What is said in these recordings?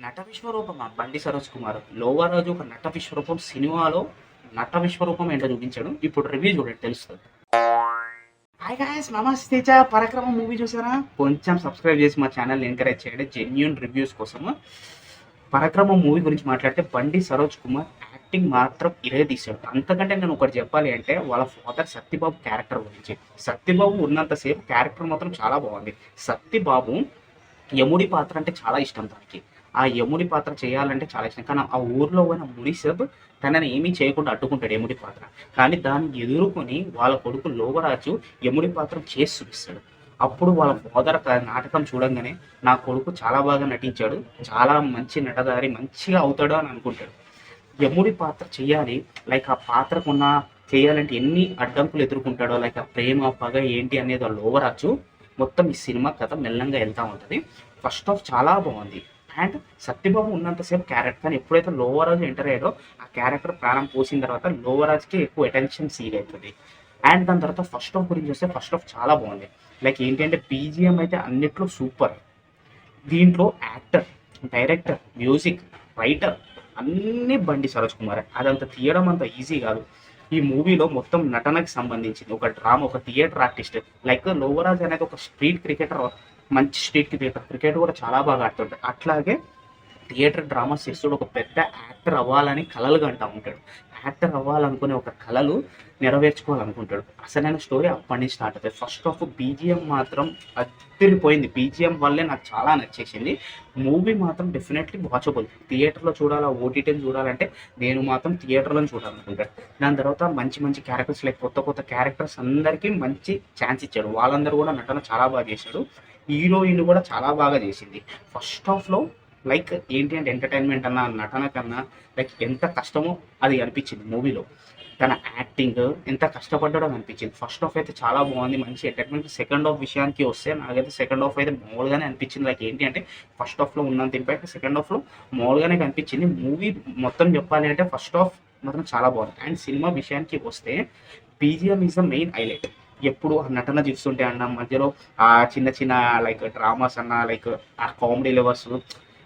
నట విశ్వరూపం బండి సరోజ్ కుమార్ లోవరాజు ఒక నట విశ్వరూపం సినిమాలో నట విశ్వరూపం ఏంటో చూపించాడు. ఇప్పుడు రివ్యూ చూడండి తెలుస్తుంది. హాయ్ గాయ్స్, నమస్తే. పరాక్రమం మూవీ చూసారా? కొంచెం సబ్స్క్రైబ్ చేసి మా ఛానల్ ఎంకరేజ్ చేయండి జెన్యూన్ రివ్యూస్ కోసము. పరాక్రమం మూవీ గురించి మాట్లాడితే బండి సరోజ్ కుమార్ యాక్టింగ్ మాత్రం ఇరే తీశాడు. అంతకంటే నేను ఒకటి చెప్పాలి అంటే వాళ్ళ ఫాదర్ సత్యబాబు క్యారెక్టర్ గురించి. సత్యబాబు ఉన్నంతసేపు క్యారెక్టర్ మాత్రం చాలా బాగుంది. సత్యబాబు యముడి పాత్ర అంటే చాలా ఇష్టం తనకి. ఆ యముడి పాత్ర చేయాలంటే చాలా ఇష్టం. కానీ ఆ ఊర్లో ఉన్న మునిసబ్ తనని ఏమీ చేయకుండా అడ్డుకుంటాడు యముడి పాత్ర. కానీ దాన్ని ఎదుర్కొని వాళ్ళ కొడుకు లోవరాజు యముడి పాత్ర చేసి చూపిస్తాడు. అప్పుడు వాళ్ళ ఫాదర్ నాటకం చూడంగానే నా కొడుకు చాలా బాగా నటించాడు, చాలా మంచి నటదారి, మంచిగా అవుతాడు అని అనుకుంటాడు. యముడి పాత్ర చేయాలి, లైక్ ఆ పాత్రకున్న చేయాలంటే ఎన్ని అడ్డంకులు ఎదుర్కొంటాడో, లైక్ ఆ ప్రేమ పగ ఏంటి అనేది లోవరాజు మొత్తం ఈ సినిమా కథ మెల్లంగా వెళ్తూ ఉంటుంది. ఫస్ట్ ఆఫ్ చాలా బాగుంది. అండ్ సత్యబాబు ఉన్నంతసేపు క్యారెక్టర్, కానీ ఎప్పుడైతే లోవరాజు ఎంటర్ అయ్యాడో ఆ క్యారెక్టర్ ప్రాణం పోసిన తర్వాత లోవరాజ్కి ఎక్కువ అటెన్షన్ సీల్ అవుతుంది. అండ్ దాని తర్వాత ఫస్ట్ ఆఫ్ గురించి వస్తే ఫస్ట్ ఆఫ్ చాలా బాగుంది. లైక్ ఏంటంటే బీజిఎం అయితే అన్నిట్లో సూపర్. దీంట్లో యాక్టర్, డైరెక్టర్, మ్యూజిక్, రైటర్ అన్నీ బండి సరోజ్ కుమార్. అదంత తీయడం అంత ఈజీ కాదు. ఈ మూవీలో మొత్తం నటనకి సంబంధించింది ఒక డ్రామా, ఒక థియేటర్ ఆర్టిస్ట్. లైక్ లోవరాజ్ అనేది ఒక స్ట్రీట్ క్రికెటర్, మంచి స్ట్రీట్ క్రికెటర్, క్రికెట్ కూడా చాలా బాగా ఆడుతుంటాడు. అట్లాగే థియేటర్ డ్రామాస్ చేస్తాడు. ఒక పెద్ద యాక్టర్ అవ్వాలని కలలు కంటా ఉంటాడు. యాక్టర్ అవ్వాలనుకునే ఒక కళలు నెరవేర్చుకోవాలనుకుంటాడు. అసలైన స్టోరీ అప్పటి నుంచి స్టార్ట్ అవుతుంది. ఫస్ట్ ఆఫ్ బీజిఎం మాత్రం అదిరిపోయింది. బీజిఎం వల్లే నాకు చాలా నచ్చేసింది. మూవీ మాత్రం డెఫినెట్లీ వాచబుల్. థియేటర్లో చూడాలా, ఓటీటీని చూడాలంటే నేను మాత్రం థియేటర్లో చూడాలనుకుంటాడు. దాని తర్వాత మంచి మంచి క్యారెక్టర్స్, లైక్ కొత్త కొత్త క్యారెక్టర్స్ అందరికీ మంచి ఛాన్స్ ఇచ్చాడు. వాళ్ళందరూ కూడా నటన చాలా బాగా చేశాడు. హీరోయిన్ కూడా చాలా బాగా చేసింది. ఫస్ట్ హాఫ్లో లైక్ ఏంటి అంటే ఎంటర్టైన్మెంట్ అన్న నటన కన్నా లైక్ ఎంత కష్టమో అది అనిపించింది మూవీలో. తన యాక్టింగ్ ఎంత కష్టపడ్డాడో అనిపించింది. ఫస్ట్ హాఫ్ అయితే చాలా బాగుంది, మంచి ఎంటర్టైన్మెంట్. సెకండ్ హాఫ్ విషయానికి వస్తే నాకైతే సెకండ్ హాఫ్ అయితే మామూలుగానే అనిపించింది. లైక్ ఏంటి అంటే ఫస్ట్ హాఫ్లో ఉన్నంత ఇంపాక్ట్ సెకండ్ హాఫ్లో మామూలుగానే కనిపించింది. మూవీ మొత్తం చెప్పాలి అంటే ఫస్ట్ హాఫ్ మాత్రం చాలా బాగుంది. అండ్ సినిమా విషయానికి వస్తే BGM is the main highlight. ఎప్పుడు ఆ నటన చూస్తుంటే అన్న మధ్యలో ఆ చిన్న చిన్న లైక్ డ్రామాస్ అన్న, లైక్ ఆ కామెడీ లెవర్స్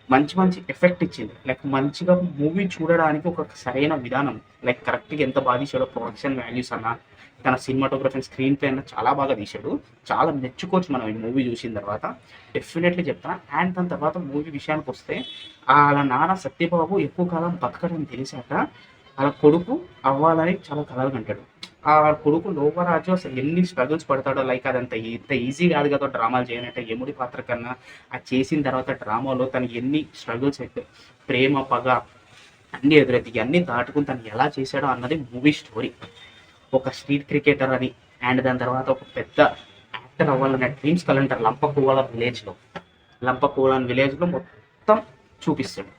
మంచి మంచి ఎఫెక్ట్ ఇచ్చింది. లైక్ మంచిగా మూవీ చూడడానికి ఒక సరైన విధానం, లైక్ కరెక్ట్గా ఎంత బాగా తీసాడో, ప్రొడక్షన్ వాల్యూస్ అన్న, తన సినిమాటోగ్రఫీ, స్క్రీన్ ప్లే అన్న చాలా బాగా తీశాడు. చాలా మెచ్చుకోవచ్చు మనం ఈ మూవీ చూసిన తర్వాత, డెఫినెట్లీ చెప్తాను. అండ్ దాని తర్వాత మూవీ విషయానికి వస్తే వాళ్ళ నాన్న సత్యబాబు ఎక్కువ కాలం బతకడం తెలిసాక వాళ్ళ కొడుకు అవ్వాలని చాలా కలలు కంటాడు. ఆ కొడుకు లోవరాజు అసలు ఎన్ని స్ట్రగుల్స్ పడతాడో, లైక్ అదంత ఇంత ఈజీ కాదు కదా డ్రామాలు చేయాలంటే. యముడి పాత్ర కన్నా అది చేసిన తర్వాత డ్రామాలో తనకి ఎన్ని స్ట్రగుల్స్ అయితే, ప్రేమ పగ అన్ని ఎదురైతే అన్ని దాటుకుని తను ఎలా చేశాడో అన్నది మూవీ స్టోరీ. ఒక స్ట్రీట్ క్రికెటర్ అని, అండ్ దాని తర్వాత ఒక పెద్ద యాక్టర్ అవ్వాలనే డ్రీమ్స్ కలంటారు లంపకూలన్ విలేజ్లో మొత్తం చూపిస్తాడు.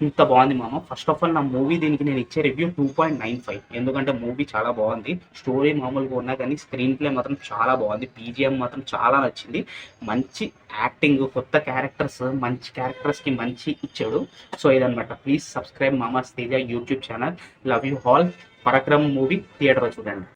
ఇంత బాగుంది మామ. ఫస్ట్ ఆఫ్ ఆల్ నా మూవీ దీనికి నేను ఇచ్చే రివ్యూ 2.95. ఎందుకంటే మూవీ చాలా బాగుంది. స్టోరీ మామూలుగా ఉన్నా కానీ స్క్రీన్ ప్లే మాత్రం చాలా బాగుంది. బీజిఎం మాత్రం చాలా నచ్చింది. మంచి యాక్టింగ్, కొత్త క్యారెక్టర్స్, మంచి క్యారెక్టర్స్కి మంచి ఇచ్చాడు. సో ఇదనమాట. ప్లీజ్ సబ్స్క్రైబ్ మామాస్ Teja YouTube channel. Love you all. Parakram movie థియేటర్లో చూడండి.